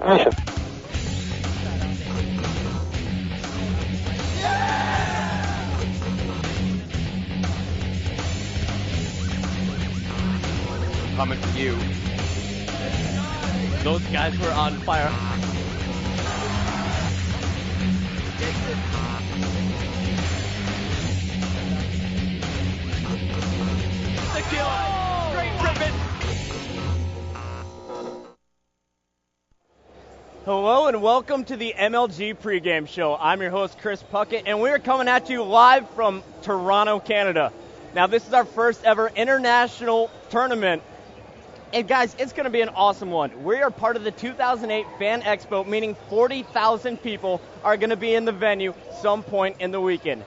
Mission. Coming for you. Those guys were on fire. The kill. Great ribbon. Hello and welcome to the MLG Pregame Show. I'm your host, Chris Puckett, and we're coming at you live from Toronto, Canada. Now, this is our first ever international tournament. And guys, it's going to be an awesome one. We are part of the 2008 Fan Expo, meaning 40,000 people are going to be in the venue some point in the weekend.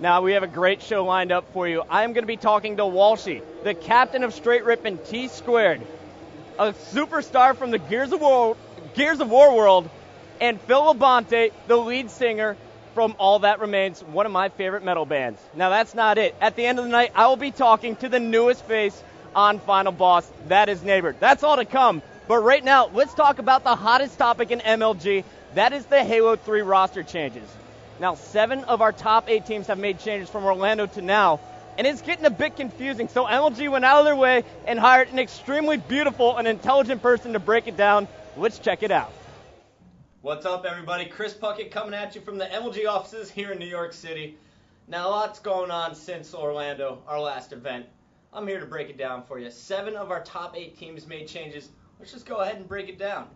Now, we have a great show lined up for you. I'm going to be talking to Walshy, the captain of Straight Rippin' T Squared, a superstar from the Gears of War world, and Phil Labonte, the lead singer from All That Remains, one of my favorite metal bands. Now, that's not it. At the end of the night, I will be talking to the newest face on Final Boss, that is Neighbor. That's all to come. But right now, let's talk about the hottest topic in MLG. That is the Halo 3 roster changes. Now, 7 of our top 8 teams have made changes from Orlando to now, and it's getting a bit confusing. So MLG went out of their way and hired an extremely beautiful and intelligent person to break it down. Let's check it out. What's up, everybody? Chris Puckett coming at you from the MLG offices here in New York City. Now, a lot's going on since Orlando, our last event. I'm here to break it down for you. 7 of our top 8 teams made changes. Let's just go ahead and break it down.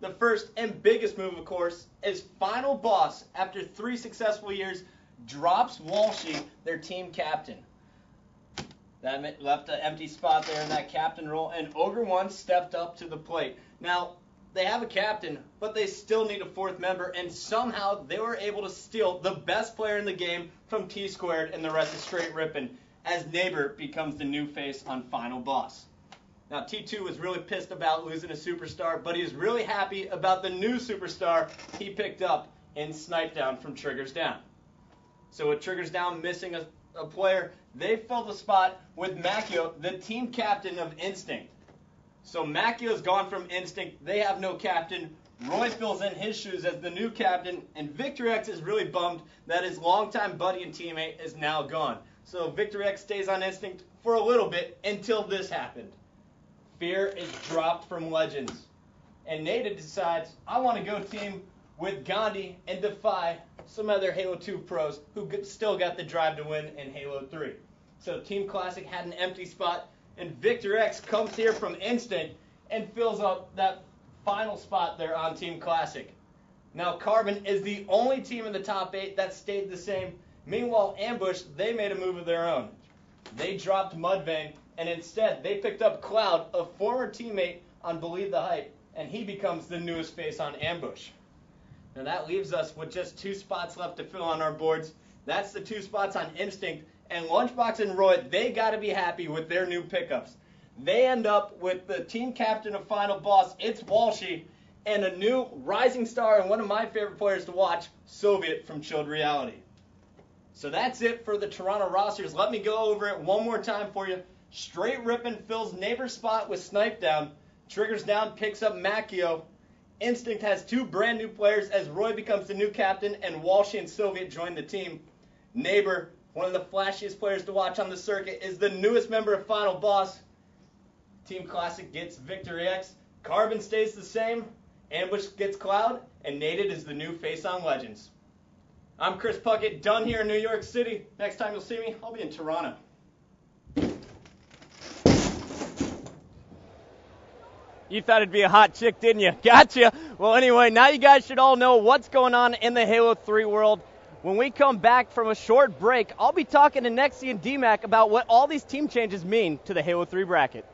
The first and biggest move, of course, is Final Boss, after 3 successful years, drops Walshy, their team captain. That left an empty spot there in that captain role, and Ogre One stepped up to the plate. Now, they have a captain, but they still need a 4th member, and somehow they were able to steal the best player in the game from T Squared and the rest of Straight Rippin', as Neighbor becomes the new face on Final Boss. Now, T2 was really pissed about losing a superstar, but he's really happy about the new superstar he picked up in Snipe Down from Triggers Down. So with Triggers Down missing a player, they filled the spot with Macchio, the team captain of Instinct. So Macchio's gone from Instinct. They have no captain. Roy fills in his shoes as the new captain, and Victor X is really bummed that his longtime buddy and teammate is now gone. So Victor X stays on Instinct for a little bit until this happened. Fear is dropped from Legends. And Nada decides, I want to go team with Gandhi and defy some other Halo 2 pros who still got the drive to win in Halo 3. So Team Classic had an empty spot, and Victor X comes here from Instinct and fills up that final spot there on Team Classic. Now Carbon is the only team in the top 8 that stayed the same. Meanwhile, Ambush, they made a move of their own. They dropped Mudvayne, and instead they picked up Cloud, a former teammate on Believe the Hype, and he becomes the newest face on Ambush. Now that leaves us with just 2 spots left to fill on our boards. That's the 2 spots on Instinct, and Lunchbox and Roy, they got to be happy with their new pickups. They end up with the team captain of Final Boss, it's Walshy, and a new rising star and one of my favorite players to watch, Soviet from Chilled Reality. So that's it for the Toronto rosters. Let me go over it one more time for you. Straight Rippin' fills Neighbor's spot with Snipe Down. Triggers Down picks up Macchio. Instinct has 2 brand new players as Roy becomes the new captain and Walshy and Soviet join the team. Neighbor, one of the flashiest players to watch on the circuit, is the newest member of Final Boss. Team Classic gets Victor X. Carbon stays the same. Ambush gets Cloud. And Nated is the new face on Legends. I'm Chris Puckett, done here in New York City. Next time you'll see me, I'll be in Toronto. You thought it'd be a hot chick, didn't you? Gotcha. Well, anyway, now you guys should all know what's going on in the Halo 3 world. When we come back from a short break, I'll be talking to Nexi and DMAC about what all these team changes mean to the Halo 3 bracket.